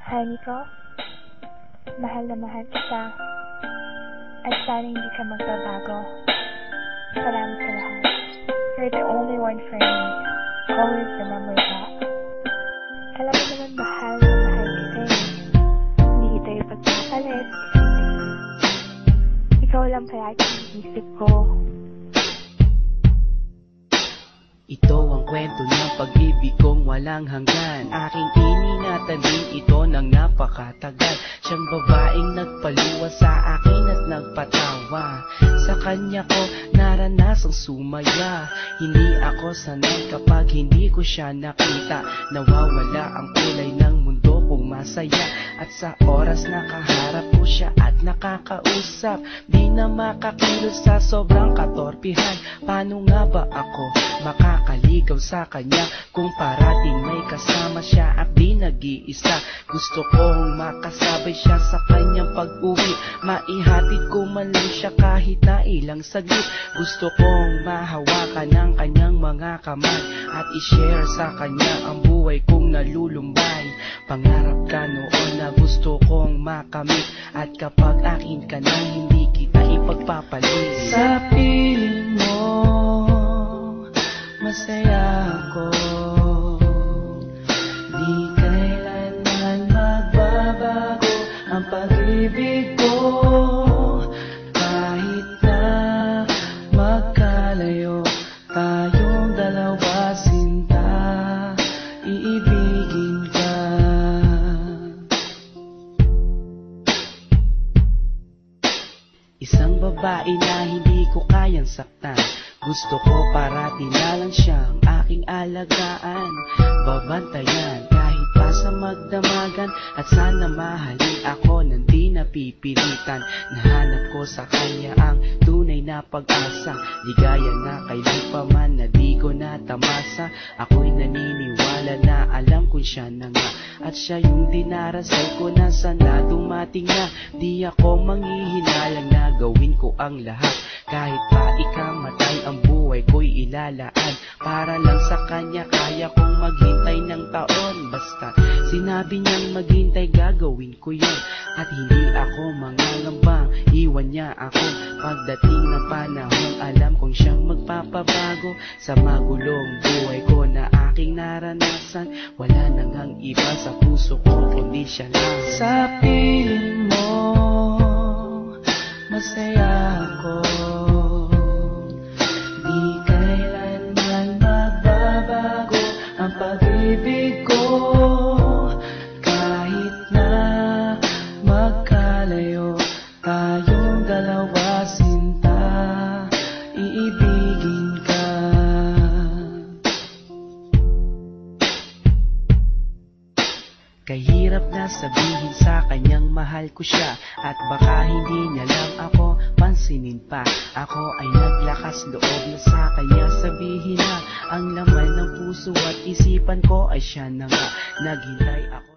Mahal ko, mahal na mahal kita, at sana hindi ka magbabago. Salamat sa lahat. You're the only one for me. Always remember that. Alam mo naman mahal na mahal kita eh. Hindi kita ipagpapalit. Ikaw lang palagi ang isip ko. Ito ang kwento ng pag-ibig kong walang hanggan. Aking iningatan din ito ng napakatagal. Siyang babaeng nagpaluwa sa akin at nagpatawa. Sa kanya ko naranasang sumaya. Hindi ako sanay kapag hindi ko siya nakita. Nawawala ang kulay ng mundo kong masaya. At sa oras na kaharap ko siya at nakakausap, di na makakilos sa sobrang katorpihan. Paano nga ba ako makakaligaw sa kanya kung parating may kasama siya at di nag-iisa? Gusto kong makasabay siya sa kanyang pag-uwi, maihatid ko man lang siya kahit na ilang saglit. Gusto kong mahawakan ng kanyang mga kamay at i-share sa kanya ang buhay kong nalulumbay. Pangarap ka noon na gusto kong makamit, at kapag akin ka na hindi kita ipagpapalit. Sa piling mo masaya ako, di kailanman magbabago ang pag-ibig ko. Kahit na magkalayo tayong dalawa, sinta, iibigin ka. Isang babae na hindi ko kayang saktan. Gusto ko parati na lang siyang aking alagaan, babantayan kahit pa sa magdamagan. At sana mahalin ako nang di napipilitan. Nahanap ko sa kanya ang tunay na pag-asa, ligaya na kailan pa man na di ko natamasa. Ako'y naniniwala na alam ko siya na nga, at siya yung dinarasal ko na sana dumating na. Di ako manghihinalang na gawin ko ang lahat, kahit pa ikamatay ang buhay ko'y ilalaan. Para lang sa kanya kaya kong maghintay ng taon. Basta sinabi niyang maghintay gagawin ko yun. At hindi ako mangangambang iwan niya ako. Pagdating ng panahon alam kong siyang magpapabago. Sa magulong buhay ko na aking naranasan, wala nang ang iba sa puso ko kundi siya lang. Sa piling mo masaya ako, di kailanman magbabago ang pag-ibig ko. Kahit na magkalayo tayong dalawa, sinta, iibigin ka. Kahirap na sabihin sa kanyang mahal ko siya, at baka hindi niya lang ako pansinin pa. Ako ay naglakas loob na sa kanya sabihin na ang laman ng puso at isipan ko ay siya na nga. Naghintay ako.